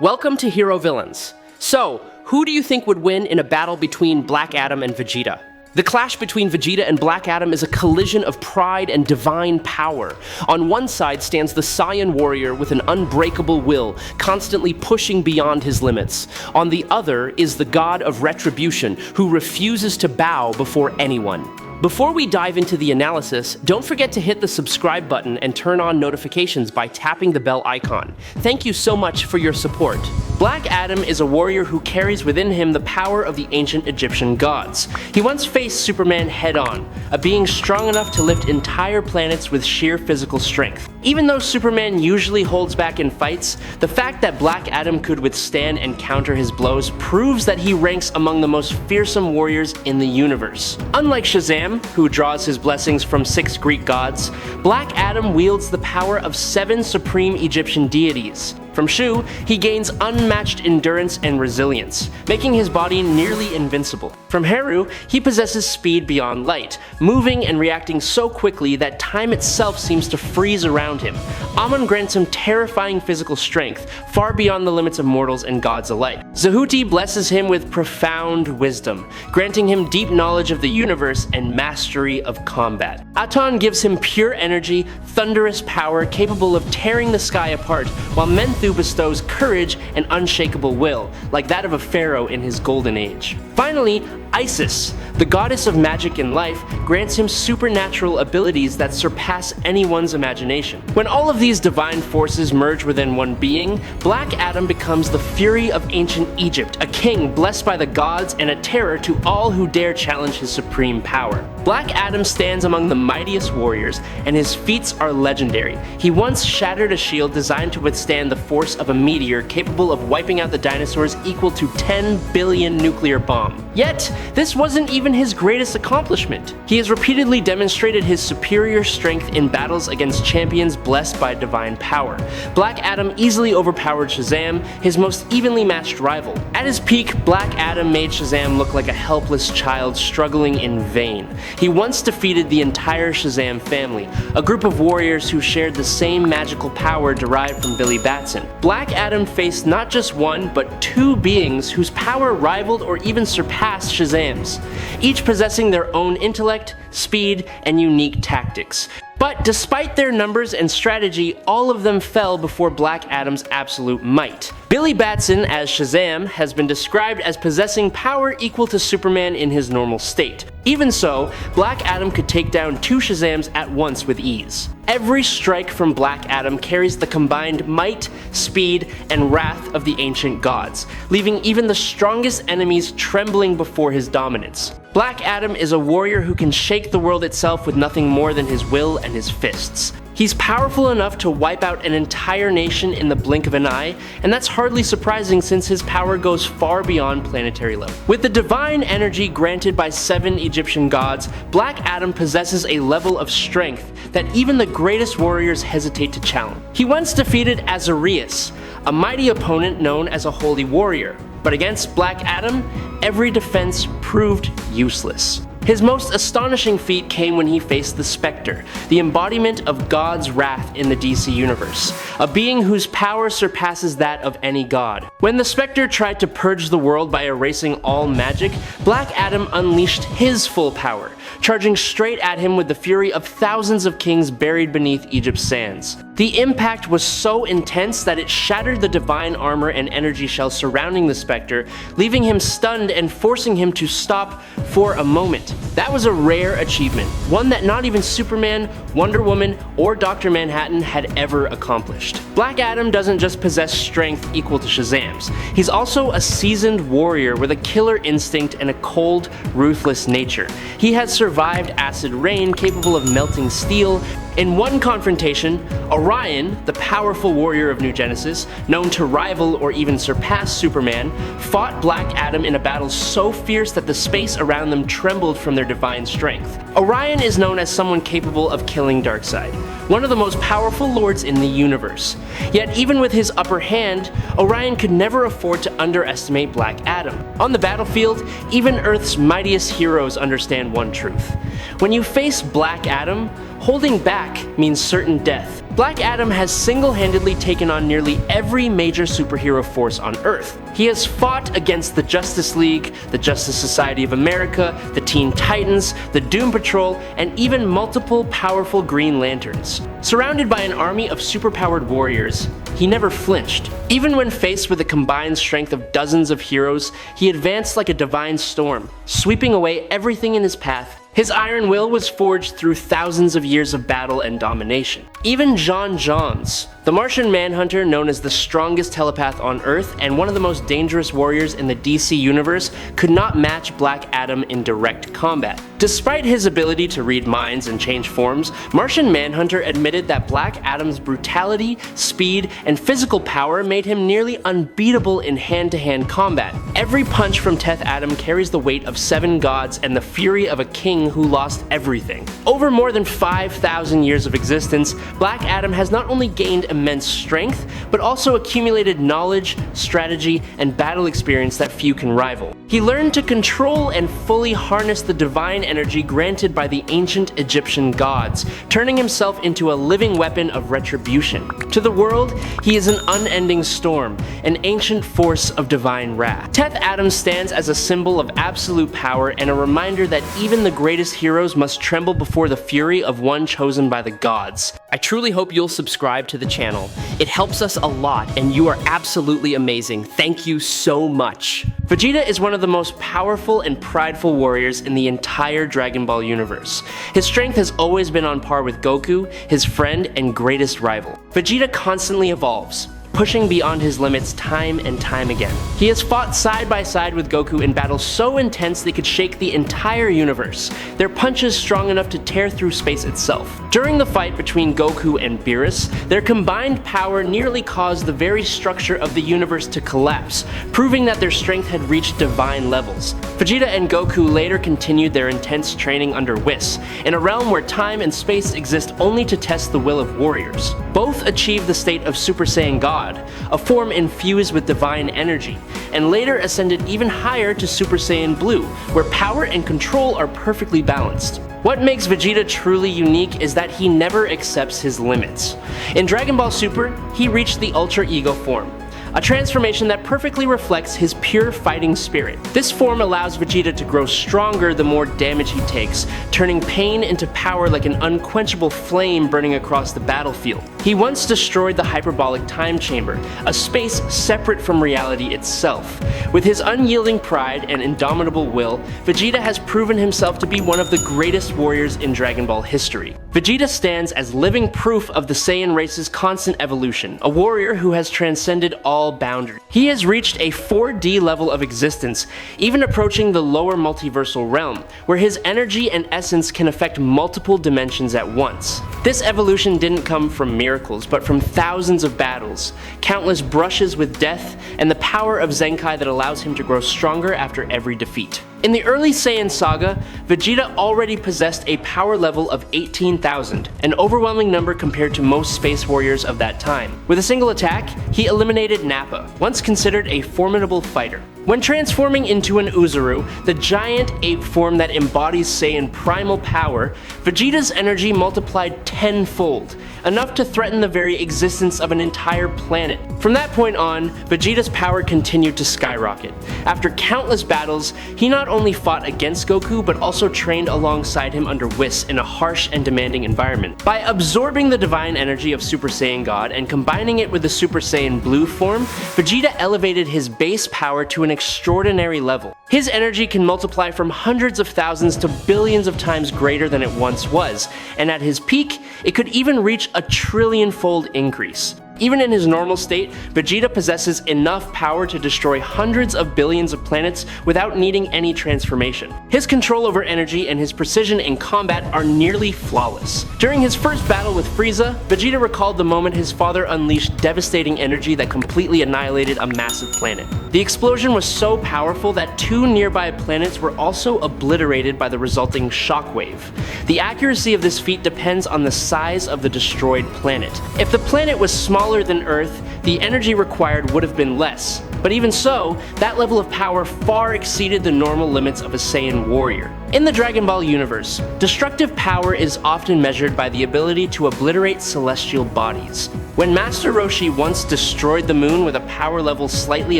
Welcome to Hero Villains. So, who do you think would win in a battle between Black Adam and Vegeta? The clash between Vegeta and Black Adam is a collision of pride and divine power. On one side stands the Saiyan warrior with an unbreakable will, constantly pushing beyond his limits. On the other is the god of retribution, who refuses to bow before anyone. Before we dive into the analysis, don't forget to hit the subscribe button and turn on notifications by tapping the bell icon. Thank you so much for your support. Black Adam is a warrior who carries within him the power of the ancient Egyptian gods. He once faced Superman head-on, a being strong enough to lift entire planets with sheer physical strength. Even though Superman usually holds back in fights, the fact that Black Adam could withstand and counter his blows proves that he ranks among the most fearsome warriors in the universe. Unlike Shazam, who draws his blessings from 6 Greek gods, Black Adam wields the power of 7 supreme Egyptian deities. From Shu, he gains unmatched endurance and resilience, making his body nearly invincible. From Heru, he possesses speed beyond light, moving and reacting so quickly that time itself seems to freeze around him. Amun grants him terrifying physical strength, far beyond the limits of mortals and gods alike. Zehuti blesses him with profound wisdom, granting him deep knowledge of the universe and mastery of combat. Aton gives him pure energy, thunderous power capable of tearing the sky apart, while Menth bestows courage and unshakable will, like that of a pharaoh in his golden age. Finally, Isis, the goddess of magic and life, grants him supernatural abilities that surpass anyone's imagination. When all of these divine forces merge within one being, Black Adam becomes the fury of ancient Egypt, a king blessed by the gods and a terror to all who dare challenge his supreme power. Black Adam stands among the mightiest warriors, and his feats are legendary. He once shattered a shield designed to withstand the force of a meteor capable of wiping out the dinosaurs equal to 10 billion nuclear bombs. Yet, this wasn't even his greatest accomplishment. He has repeatedly demonstrated his superior strength in battles against champions blessed by divine power. Black Adam easily overpowered Shazam, his most evenly matched rival. At his peak, Black Adam made Shazam look like a helpless child struggling in vain. He once defeated the entire Shazam family, a group of warriors who shared the same magical power derived from Billy Batson. Black Adam faced not just one, but 2 beings whose power rivaled or even surpassed Shazam's, each possessing their own intellect, speed, and unique tactics. But despite their numbers and strategy, all of them fell before Black Adam's absolute might. Billy Batson, as Shazam, has been described as possessing power equal to Superman in his normal state. Even so, Black Adam could take down 2 Shazams at once with ease. Every strike from Black Adam carries the combined might, speed, and wrath of the ancient gods, leaving even the strongest enemies trembling before his dominance. Black Adam is a warrior who can shake the world itself with nothing more than his will and his fists. He's powerful enough to wipe out an entire nation in the blink of an eye, and that's hardly surprising since his power goes far beyond planetary level. With the divine energy granted by 7 Egyptian gods, Black Adam possesses a level of strength that even the greatest warriors hesitate to challenge. He once defeated Azarius, a mighty opponent known as a holy warrior, but against Black Adam, every defense proved useless. His most astonishing feat came when he faced the Spectre, the embodiment of God's wrath in the DC universe, a being whose power surpasses that of any god. When the Spectre tried to purge the world by erasing all magic, Black Adam unleashed his full power, charging straight at him with the fury of thousands of kings buried beneath Egypt's sands. The impact was so intense that it shattered the divine armor and energy shell surrounding the Spectre, leaving him stunned and forcing him to stop for a moment. That was a rare achievement, one that not even Superman, Wonder Woman, or Dr. Manhattan had ever accomplished. Black Adam doesn't just possess strength equal to Shazam's, he's also a seasoned warrior with a killer instinct and a cold, ruthless nature. He has survived acid rain capable of melting steel. In one confrontation, Orion, the powerful warrior of New Genesis, known to rival or even surpass Superman, fought Black Adam in a battle so fierce that the space around them trembled from their divine strength. Orion is known as someone capable of killing Darkseid, one of the most powerful lords in the universe. Yet even with his upper hand, Orion could never afford to underestimate Black Adam. On the battlefield, even Earth's mightiest heroes understand one truth. When you face Black Adam, holding back means certain death. Black Adam has single-handedly taken on nearly every major superhero force on Earth. He has fought against the Justice League, the Justice Society of America, the Teen Titans, the Doom Patrol, and even multiple powerful Green Lanterns. Surrounded by an army of superpowered warriors, he never flinched. Even when faced with the combined strength of dozens of heroes, he advanced like a divine storm, sweeping away everything in his path. His iron will was forged through thousands of years of battle and domination. Even John Johns, the Martian Manhunter known as the strongest telepath on Earth and one of the most dangerous warriors in the DC universe, could not match Black Adam in direct combat. Despite his ability to read minds and change forms, Martian Manhunter admitted that Black Adam's brutality, speed, and physical power made him nearly unbeatable in hand-to-hand combat. Every punch from Teth Adam carries the weight of 7 gods and the fury of a king who lost everything. Over more than 5,000 years of existence, Black Adam has not only gained immense strength, but also accumulated knowledge, strategy, and battle experience that few can rival. He learned to control and fully harness the divine energy granted by the ancient Egyptian gods, turning himself into a living weapon of retribution. To the world, he is an unending storm, an ancient force of divine wrath. Teth Adam stands as a symbol of absolute power and a reminder that even the greatest heroes must tremble before the fury of one chosen by the gods. I truly hope you'll subscribe to the channel. It helps us a lot, and you are absolutely amazing. Thank you so much. Vegeta is one of the most powerful and prideful warriors in the entire Dragon Ball universe. His strength has always been on par with Goku, his friend and greatest rival. Vegeta constantly evolves, pushing beyond his limits time and time again. He has fought side by side with Goku in battles so intense they could shake the entire universe, their punches strong enough to tear through space itself. During the fight between Goku and Beerus, their combined power nearly caused the very structure of the universe to collapse, proving that their strength had reached divine levels. Vegeta and Goku later continued their intense training under Whis, in a realm where time and space exist only to test the will of warriors. Both achieved the state of Super Saiyan God, a form infused with divine energy, and later ascended even higher to Super Saiyan Blue, where power and control are perfectly balanced. What makes Vegeta truly unique is that he never accepts his limits. In Dragon Ball Super, he reached the Ultra Ego form, a transformation that perfectly reflects his pure fighting spirit. This form allows Vegeta to grow stronger the more damage he takes, turning pain into power like an unquenchable flame burning across the battlefield. He once destroyed the hyperbolic time chamber, a space separate from reality itself. With his unyielding pride and indomitable will, Vegeta has proven himself to be one of the greatest warriors in Dragon Ball history. Vegeta stands as living proof of the Saiyan race's constant evolution, a warrior who has transcended all boundaries. He has reached a 4D level of existence, even approaching the lower multiversal realm, where his energy and essence can affect multiple dimensions at once. This evolution didn't come from miracles, but from thousands of battles, countless brushes with death, and the power of Zenkai that allows him to grow stronger after every defeat. In the early Saiyan saga, Vegeta already possessed a power level of 18,000, an overwhelming number compared to most space warriors of that time. With a single attack, he eliminated Nappa, once considered a formidable fighter. When transforming into an Uzuru, the giant ape form that embodies Saiyan primal power, Vegeta's energy multiplied tenfold, enough to threaten the very existence of an entire planet. From that point on, Vegeta's power continued to skyrocket. After countless battles, he not only fought against Goku, but also trained alongside him under Whis in a harsh and demanding environment. By absorbing the divine energy of Super Saiyan God and combining it with the Super Saiyan Blue form, Vegeta elevated his base power to an extraordinary level. His energy can multiply from hundreds of thousands to billions of times greater than it once was, and at his peak, it could even reach a trillion-fold increase. Even in his normal state, Vegeta possesses enough power to destroy hundreds of billions of planets without needing any transformation. His control over energy and his precision in combat are nearly flawless. During his first battle with Frieza, Vegeta recalled the moment his father unleashed devastating energy that completely annihilated a massive planet. The explosion was so powerful that 2 nearby planets were also obliterated by the resulting shockwave. The accuracy of this feat depends on the size of the destroyed planet. If the planet was smaller than Earth, the energy required would have been less. But even so, that level of power far exceeded the normal limits of a Saiyan warrior. In the Dragon Ball universe, destructive power is often measured by the ability to obliterate celestial bodies. When Master Roshi once destroyed the moon with a power level slightly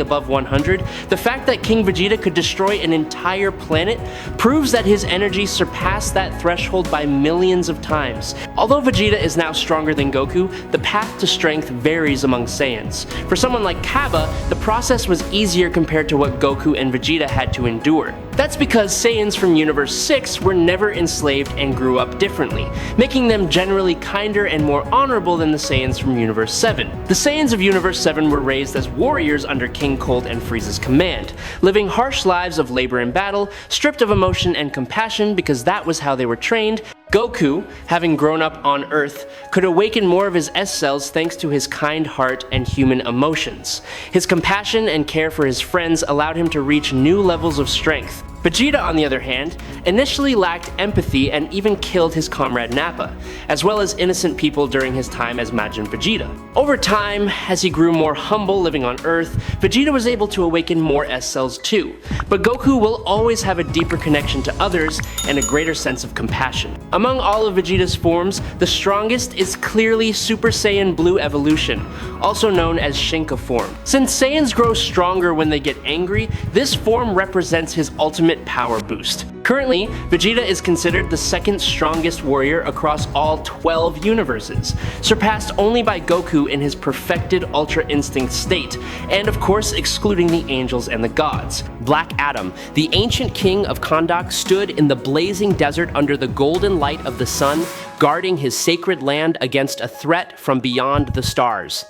above 100, the fact that King Vegeta could destroy an entire planet proves that his energy surpassed that threshold by millions of times. Although Vegeta is now stronger than Goku, the path to strength varies among Saiyans. For someone like Kaba, the process was easier compared to what Goku and Vegeta had to endure. That's because Saiyans from Universe 6 were never enslaved and grew up differently, making them generally kinder and more honorable than the Saiyans from Universe 7. The Saiyans of Universe 7 were raised as warriors under King Cold and Frieza's command, living harsh lives of labor and battle, stripped of emotion and compassion because that was how they were trained. Goku, having grown up on Earth, could awaken more of his S-cells thanks to his kind heart and human emotions. His compassion and care for his friends allowed him to reach new levels of strength. Vegeta, on the other hand, initially lacked empathy and even killed his comrade Nappa, as well as innocent people during his time as Majin Vegeta. Over time, as he grew more humble living on Earth, Vegeta was able to awaken more S-cells too, but Goku will always have a deeper connection to others and a greater sense of compassion. Among all of Vegeta's forms, the strongest is clearly Super Saiyan Blue Evolution, also known as Shenka form. Since Saiyans grow stronger when they get angry, this form represents his ultimate power boost. Currently, Vegeta is considered the second strongest warrior across all 12 universes, surpassed only by Goku in his perfected Ultra Instinct state, and of course excluding the angels and the gods. Black Adam, the ancient king of Kahndaq, stood in the blazing desert under the golden light of the sun, guarding his sacred land against a threat from beyond the stars.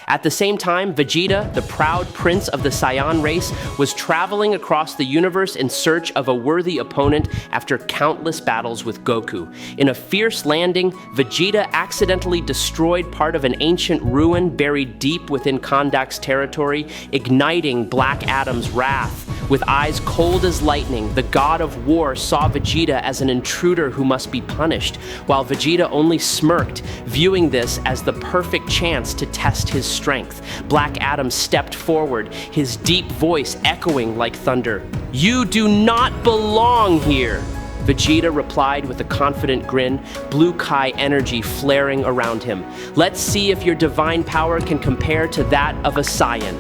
At the same time, Vegeta, the proud prince of the Saiyan race, was traveling across the universe in search of a worthy opponent after countless battles with Goku. In a fierce landing, Vegeta accidentally destroyed part of an ancient ruin buried deep within Kahndaq's territory, igniting Black Adam's wrath. With eyes cold as lightning, the god of war saw Vegeta as an intruder who must be punished, while Vegeta only smirked, viewing this as the perfect chance to test his strength. Black Adam stepped forward, his deep voice echoing like thunder. "You do not belong here!" Vegeta replied with a confident grin, blue Kai energy flaring around him. "Let's see if your divine power can compare to that of a Saiyan."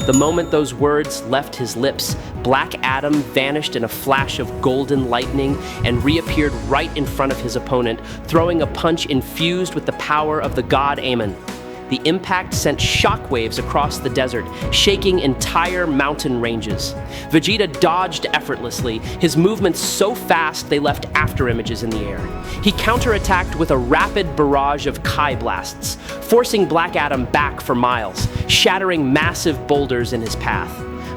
The moment those words left his lips, Black Adam vanished in a flash of golden lightning and reappeared right in front of his opponent, throwing a punch infused with the power of the god Amen. The impact sent shockwaves across the desert, shaking entire mountain ranges. Vegeta dodged effortlessly, his movements so fast they left afterimages in the air. He counterattacked with a rapid barrage of Kai blasts, forcing Black Adam back for miles, shattering massive boulders in his path.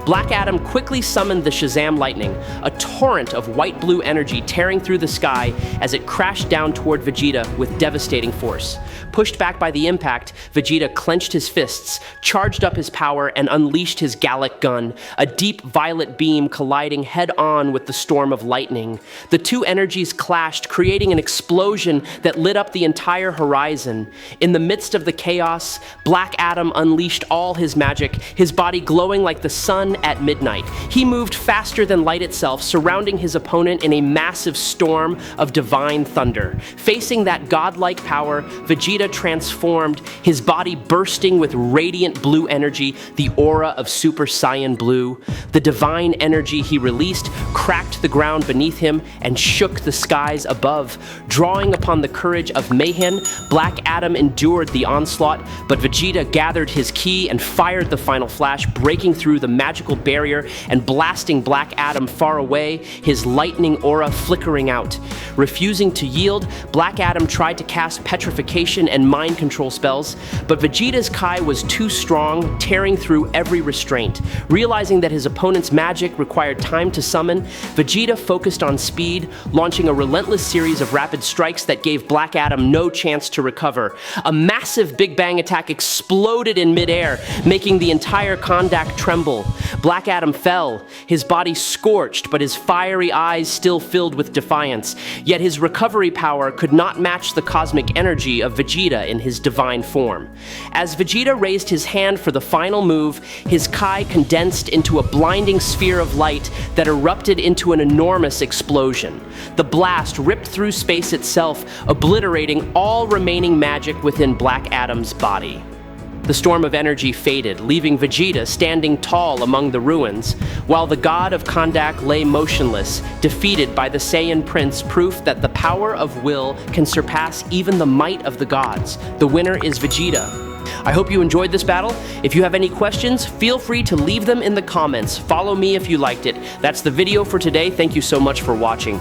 Black Adam quickly summoned the Shazam Lightning, a torrent of white-blue energy tearing through the sky as it crashed down toward Vegeta with devastating force. Pushed back by the impact, Vegeta clenched his fists, charged up his power, and unleashed his Gallic gun, a deep violet beam colliding head-on with the storm of lightning. The two energies clashed, creating an explosion that lit up the entire horizon. In the midst of the chaos, Black Adam unleashed all his magic, his body glowing like the sun at midnight. He moved faster than light itself, surrounding his opponent in a massive storm of divine thunder. Facing that godlike power, Vegeta transformed, his body bursting with radiant blue energy, the aura of Super Saiyan Blue. The divine energy he released cracked the ground beneath him and shook the skies above. Drawing upon the courage of Mayhem, Black Adam endured the onslaught, but Vegeta gathered his ki and fired the final flash, breaking through the magical barrier and blasting Black Adam far away, his lightning aura flickering out. Refusing to yield, Black Adam tried to cast petrification and mind control spells, but Vegeta's Kai was too strong, tearing through every restraint. Realizing that his opponent's magic required time to summon, Vegeta focused on speed, launching a relentless series of rapid strikes that gave Black Adam no chance to recover. A massive Big Bang attack exploded in midair, making the entire Kahndaq tremble. Black Adam fell, his body scorched, but his fiery eyes still filled with defiance. Yet his recovery power could not match the cosmic energy of Vegeta in his divine form. As Vegeta raised his hand for the final move, his Kai condensed into a blinding sphere of light that erupted into an enormous explosion. The blast ripped through space itself, obliterating all remaining magic within Black Adam's body. The storm of energy faded, leaving Vegeta standing tall among the ruins, while the god of Kondak lay motionless, defeated by the Saiyan Prince, proof that the power of will can surpass even the might of the gods. The winner is Vegeta. I hope you enjoyed this battle. If you have any questions, feel free to leave them in the comments. Follow me if you liked it. That's the video for today. Thank you so much for watching.